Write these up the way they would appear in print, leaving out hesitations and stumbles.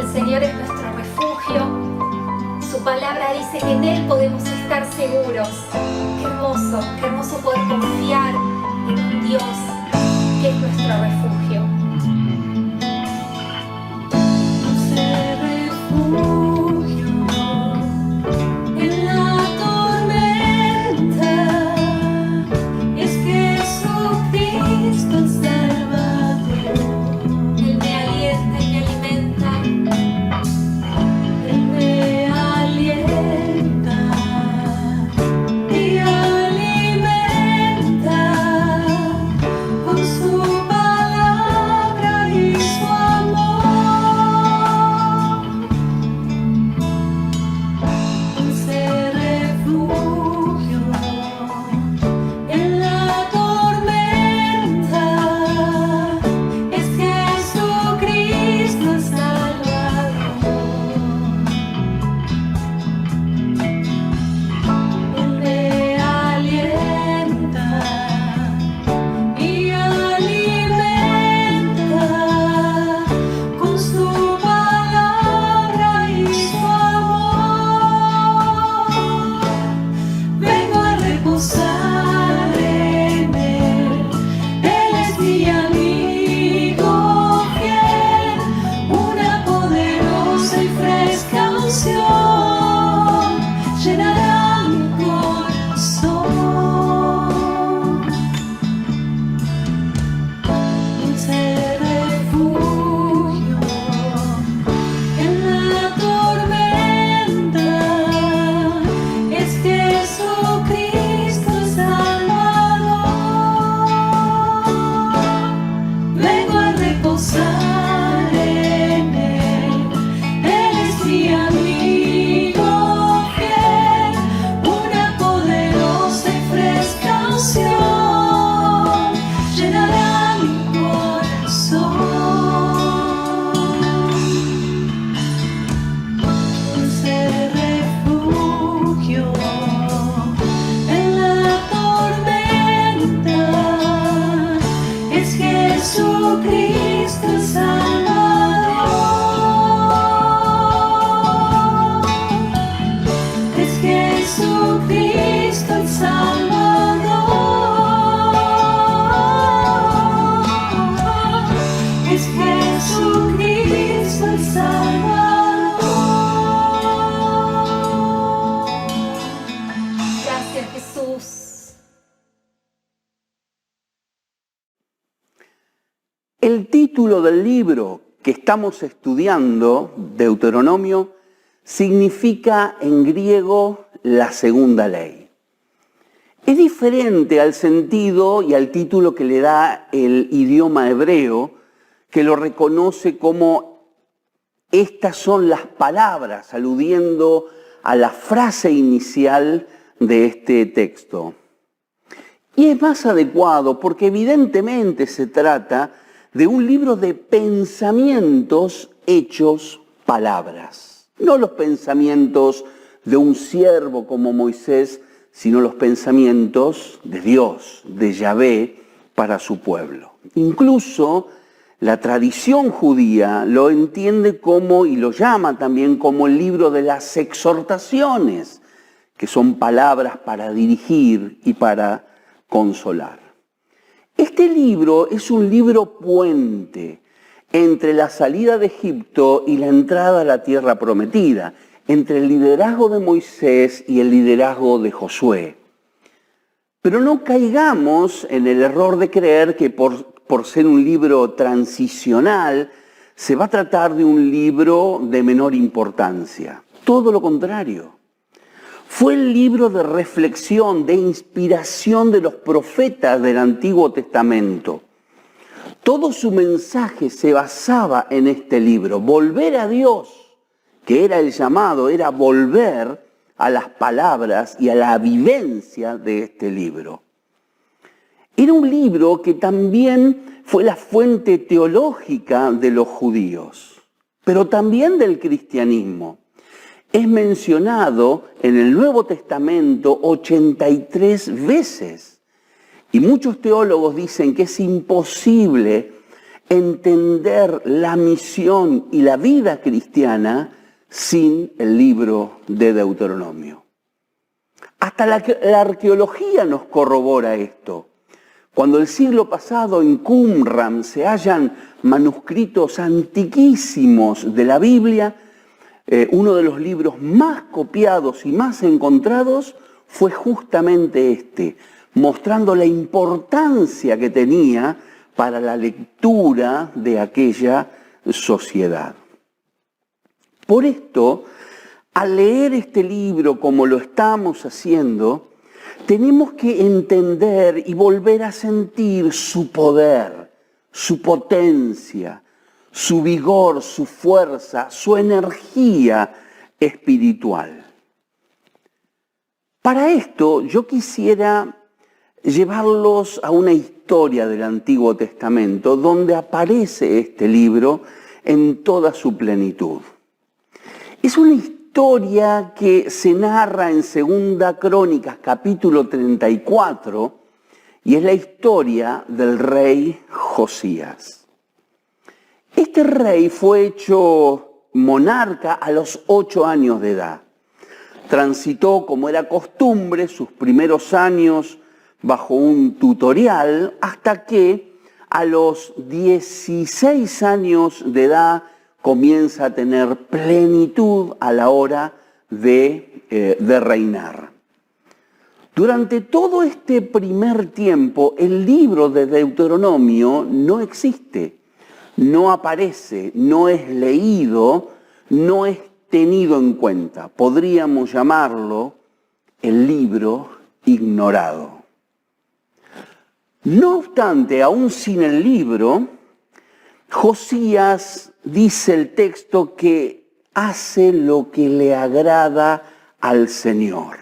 El Señor es nuestro refugio. Su palabra dice que en Él podemos estar seguros. Qué hermoso poder confiar confiar en un Dios que es nuestro refugio. Dulce refugio en la tormenta, es Jesucristo el Salvador. Él me alienta y me alimenta. Él me alienta y alimenta con su palabra y su amor. Dulce refugio en la tormenta, es Jesucristo el Salvador. Él me alienta y alimenta con su palabra y su amor. Vengo a reposar en Él. Él es mi amigo fiel, una poderosa y fresca unción llenará mi corazón. Dulce refugio en la tormenta, es Jesucristo el Salvador. Vengo a reposar en Él. Él es mi amigo fiel, una poderosa y fresca unción llenará mi corazón. Dulce refugio en la tormenta, es Jesucristo el Salvador. Es Jesucristo el Salvador. Es Jesucristo el Salvador. Gracias, Jesús. El título del libro que estamos estudiando, Deuteronomio, significa en griego la segunda ley. Es diferente al sentido y al título que le da el idioma hebreo, que lo reconoce como estas son las palabras, aludiendo a la frase inicial de este texto. Y es más adecuado porque evidentemente se trata de un libro de pensamientos hechos palabras. No los pensamientos de un siervo como Moisés, sino los pensamientos de Dios, de Yahvé, para su pueblo. Incluso la tradición judía lo entiende como, y lo llama también como el libro de las exhortaciones, que son palabras para dirigir y para consolar. Este libro es un libro puente entre la salida de Egipto y la entrada a la tierra prometida, entre el liderazgo de Moisés y el liderazgo de Josué. Pero no caigamos en el error de creer que por ser un libro transicional se va a tratar de un libro de menor importancia. Todo lo contrario. Fue el libro de reflexión, de inspiración de los profetas del Antiguo Testamento. Todo su mensaje se basaba en este libro. Volver a Dios, que era el llamado, era volver a las palabras y a la vivencia de este libro. Era un libro que también fue la fuente teológica de los judíos, pero también del cristianismo. Es mencionado en el Nuevo Testamento 83 veces. Y muchos teólogos dicen que es imposible entender la misión y la vida cristiana sin el libro de Deuteronomio. Hasta la arqueología nos corrobora esto. Cuando el siglo pasado en Qumran se hallan manuscritos antiquísimos de la Biblia, uno de los libros más copiados y más encontrados fue justamente este, mostrando la importancia que tenía para la lectura de aquella sociedad. Por esto, al leer este libro como lo estamos haciendo, tenemos que entender y volver a sentir su poder, su potencia, su vigor, su fuerza, su energía espiritual. Para esto yo quisiera llevarlos a una historia del Antiguo Testamento donde aparece este libro en toda su plenitud. Es una historia que se narra en 2 Crónicas, capítulo 34, y es la historia del rey Josías. Este rey fue hecho monarca a los 8 años de edad. Transitó, como era costumbre, sus primeros años bajo un tutorial hasta que a los 16 años de edad comienza a tener plenitud a la hora de reinar. Durante todo este primer tiempo, el libro de Deuteronomio no existe, no aparece, no es leído, no es tenido en cuenta. Podríamos llamarlo el libro ignorado. No obstante, aún sin el libro, Josías, dice el texto, que hace lo que le agrada al Señor.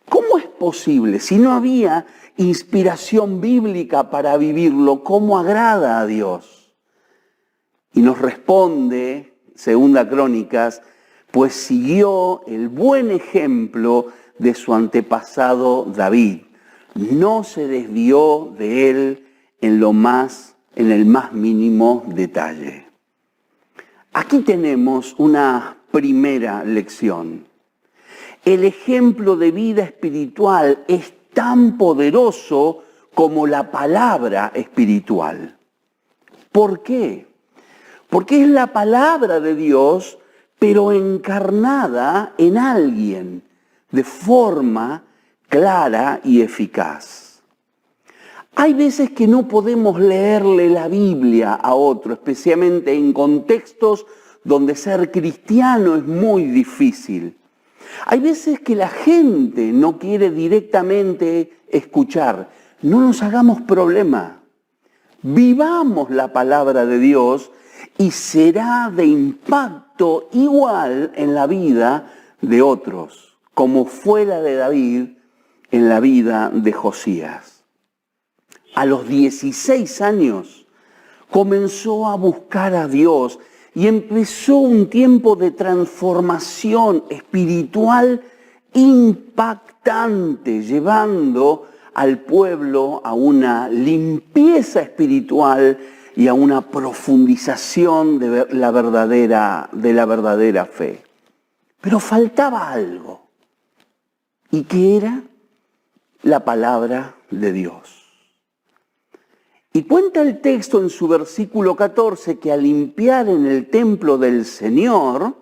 ¿Cómo es posible? Si no había inspiración bíblica para vivirlo, ¿cómo agrada a Dios? Y nos responde 2 Crónicas, pues siguió el buen ejemplo de su antepasado David. No se desvió de él en el más mínimo detalle. Aquí tenemos una primera lección. El ejemplo de vida espiritual es tan poderoso como la palabra espiritual. ¿Por qué? Porque es la palabra de Dios, pero encarnada en alguien de forma clara y eficaz. Hay veces que no podemos leerle la Biblia a otro, especialmente en contextos donde ser cristiano es muy difícil. Hay veces que la gente no quiere directamente escuchar. No nos hagamos problema. Vivamos la palabra de Dios y será de impacto igual en la vida de otros, como fue la de David en la vida de Josías. A los 16 años comenzó a buscar a Dios y empezó un tiempo de transformación espiritual impactante, llevando al pueblo a una limpieza espiritual y a una profundización de la verdadera fe. Pero faltaba algo. ¿Y qué era? La palabra de Dios. Y cuenta el texto en su versículo 14 que al limpiar en el templo del Señor,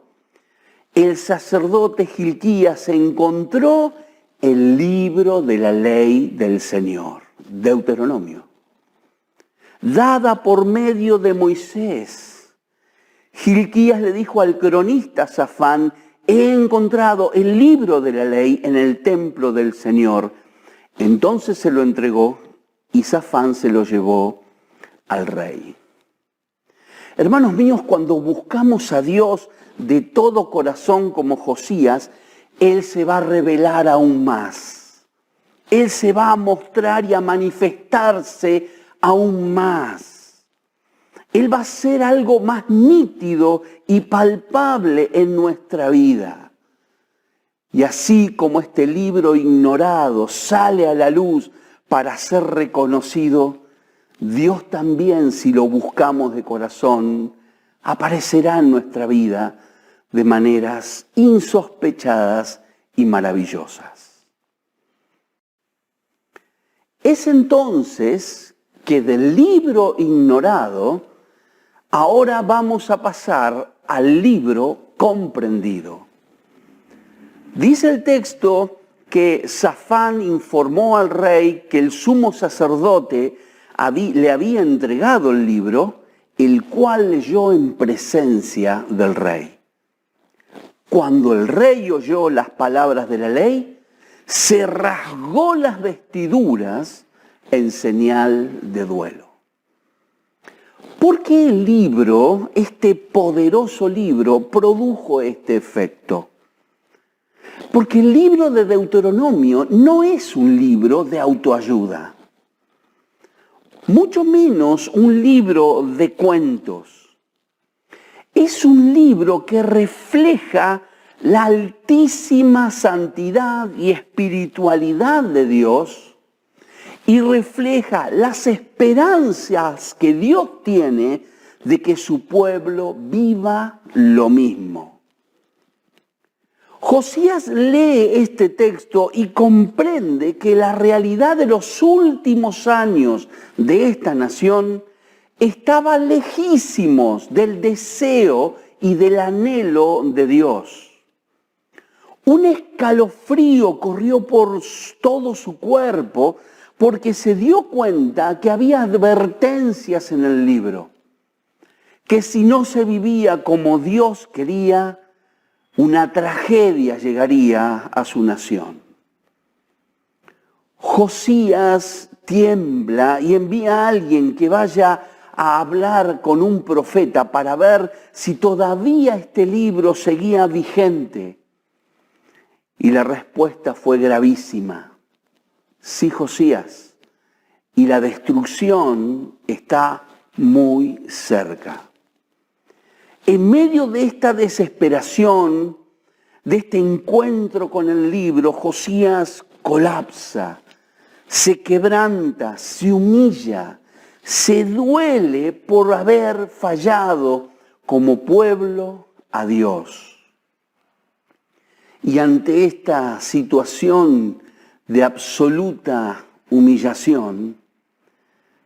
el sacerdote Gilquías encontró el libro de la ley del Señor, Deuteronomio, dada por medio de Moisés. Gilquías le dijo al cronista Safán: he encontrado el libro de la ley en el templo del Señor. Entonces se lo entregó y Safán se lo llevó al rey. Hermanos míos, cuando buscamos a Dios de todo corazón como Josías, Él se va a revelar aún más. Él se va a mostrar y a manifestarse aún más. Él va a ser algo más nítido y palpable en nuestra vida. Y así como este libro ignorado sale a la luz para ser reconocido, Dios también, si lo buscamos de corazón, aparecerá en nuestra vida de maneras insospechadas y maravillosas. Es entonces que del libro ignorado, ahora vamos a pasar al libro comprendido. Dice el texto que Safán informó al rey que el sumo sacerdote le había entregado el libro, el cual leyó en presencia del rey. Cuando el rey oyó las palabras de la ley, se rasgó las vestiduras en señal de duelo. ¿Por qué el libro, este poderoso libro, produjo este efecto? Porque el libro de Deuteronomio no es un libro de autoayuda, mucho menos un libro de cuentos. Es un libro que refleja la altísima santidad y espiritualidad de Dios y refleja las esperanzas que Dios tiene de que su pueblo viva lo mismo. Josías lee este texto y comprende que la realidad de los últimos años de esta nación estaba lejísimos del deseo y del anhelo de Dios. Un escalofrío corrió por todo su cuerpo porque se dio cuenta que había advertencias en el libro, que si no se vivía como Dios quería, una tragedia llegaría a su nación. Josías tiembla y envía a alguien que vaya a hablar con un profeta para ver si todavía este libro seguía vigente. Y la respuesta fue gravísima. Sí, Josías, y la destrucción está muy cerca. En medio de esta desesperación, de este encuentro con el libro, Josías colapsa, se quebranta, se humilla, se duele por haber fallado como pueblo a Dios. Y ante esta situación de absoluta humillación,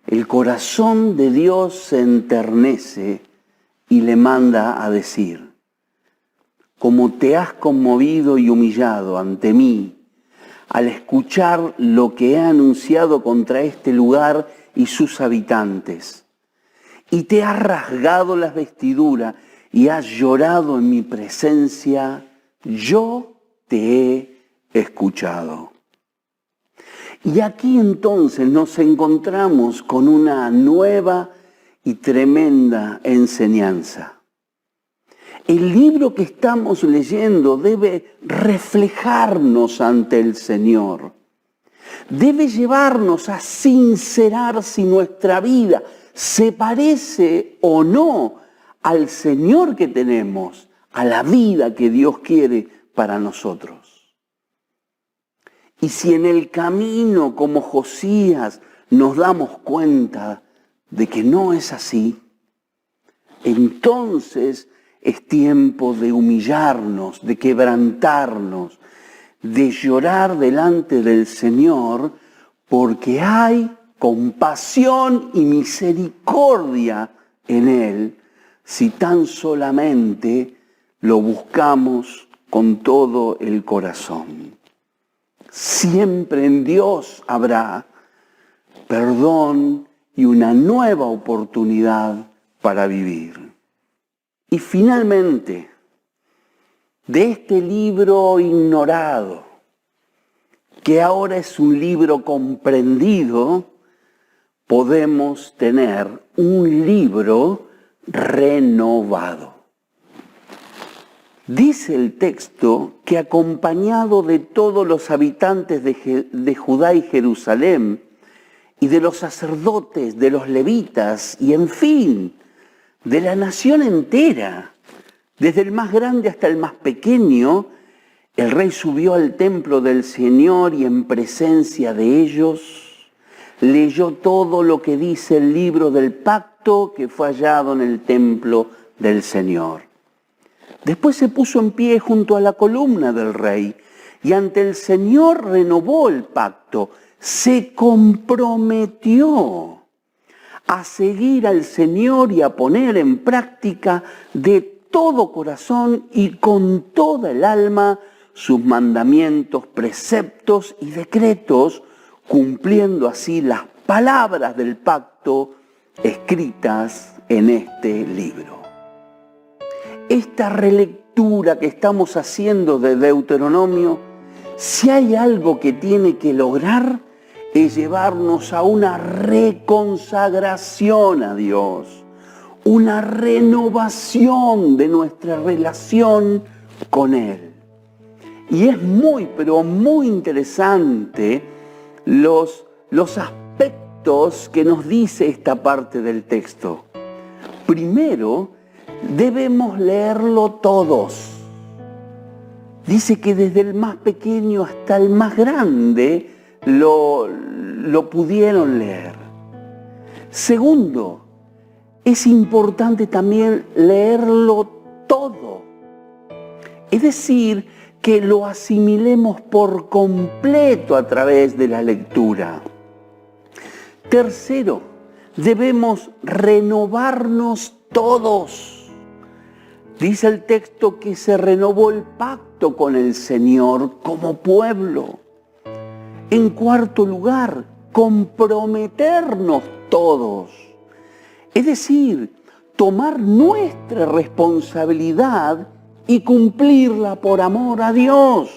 el corazón de Dios se enternece y le manda a decir: como te has conmovido y humillado ante mí al escuchar lo que he anunciado contra este lugar y sus habitantes, y te has rasgado las vestiduras y has llorado en mi presencia, yo te he escuchado. Y aquí entonces nos encontramos con una nueva y tremenda enseñanza. El libro que estamos leyendo debe reflejarnos ante el Señor. Debe llevarnos a sincerar si nuestra vida se parece o no al Señor que tenemos, a la vida que Dios quiere para nosotros. Y si en el camino, como Josías, nos damos cuenta de que no es así, entonces es tiempo de humillarnos, de quebrantarnos, de llorar delante del Señor, porque hay compasión y misericordia en Él, si tan solamente lo buscamos con todo el corazón. Siempre en Dios habrá perdón y una nueva oportunidad para vivir. Y finalmente, de este libro ignorado, que ahora es un libro comprendido, podemos tener un libro renovado. Dice el texto que acompañado de todos los habitantes de Judá y Jerusalén, y de los sacerdotes, de los levitas, y en fin, de la nación entera, desde el más grande hasta el más pequeño, el rey subió al templo del Señor y en presencia de ellos leyó todo lo que dice el libro del pacto que fue hallado en el templo del Señor. Después se puso en pie junto a la columna del rey Y ante el Señor renovó el pacto, se comprometió a seguir al Señor y a poner en práctica de todo corazón y con toda el alma sus mandamientos, preceptos y decretos, cumpliendo así las palabras del pacto escritas en este libro. Esta relectura que estamos haciendo de Deuteronomio, si hay algo que tiene que lograr, es llevarnos a una reconsagración a Dios, una renovación de nuestra relación con Él. Y es muy, pero muy interesante los aspectos que nos dice esta parte del texto. Primero, debemos leerlo todos. Dice que desde el más pequeño hasta el más grande lo pudieron leer. Segundo, es importante también leerlo todo. Es decir, que lo asimilemos por completo a través de la lectura. Tercero, debemos renovarnos todos. Dice el texto que se renovó el pacto con el Señor como pueblo. En cuarto lugar, comprometernos todos. Es decir, tomar nuestra responsabilidad y cumplirla por amor a Dios.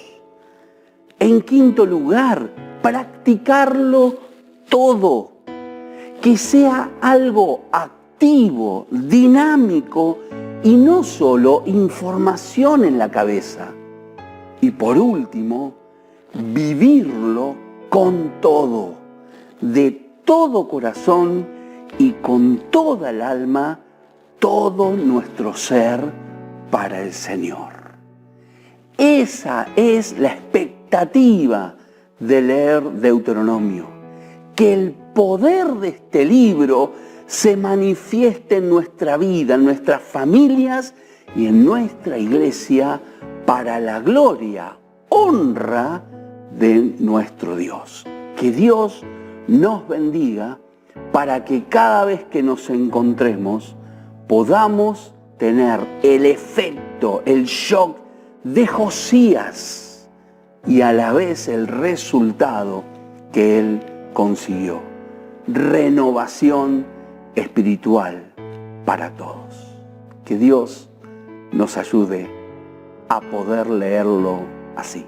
En quinto lugar, practicarlo todo. Que sea algo activo, dinámico y no solo información en la cabeza. Y por último, vivirlo con todo, de todo corazón y con toda el alma, todo nuestro ser para el Señor. Esa es la expectativa de leer Deuteronomio, que el poder de este libro se manifieste en nuestra vida, en nuestras familias y en nuestra iglesia para la gloria, honra de nuestro Dios. Que Dios nos bendiga para que cada vez que nos encontremos podamos tener el efecto, el shock de Josías y a la vez el resultado que él consiguió. Renovación espiritual para todos. Que Dios nos ayude a poder leerlo así.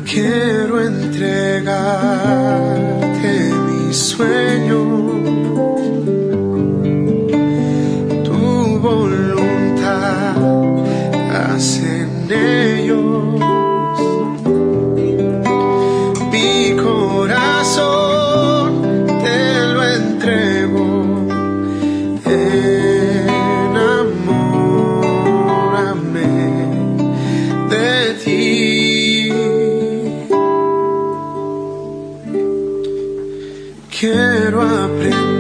Quiero entregarte mis sueños, tu voluntad hace en ellos. Mi corazón te lo entrego, enamórame de ti. Quiero aprender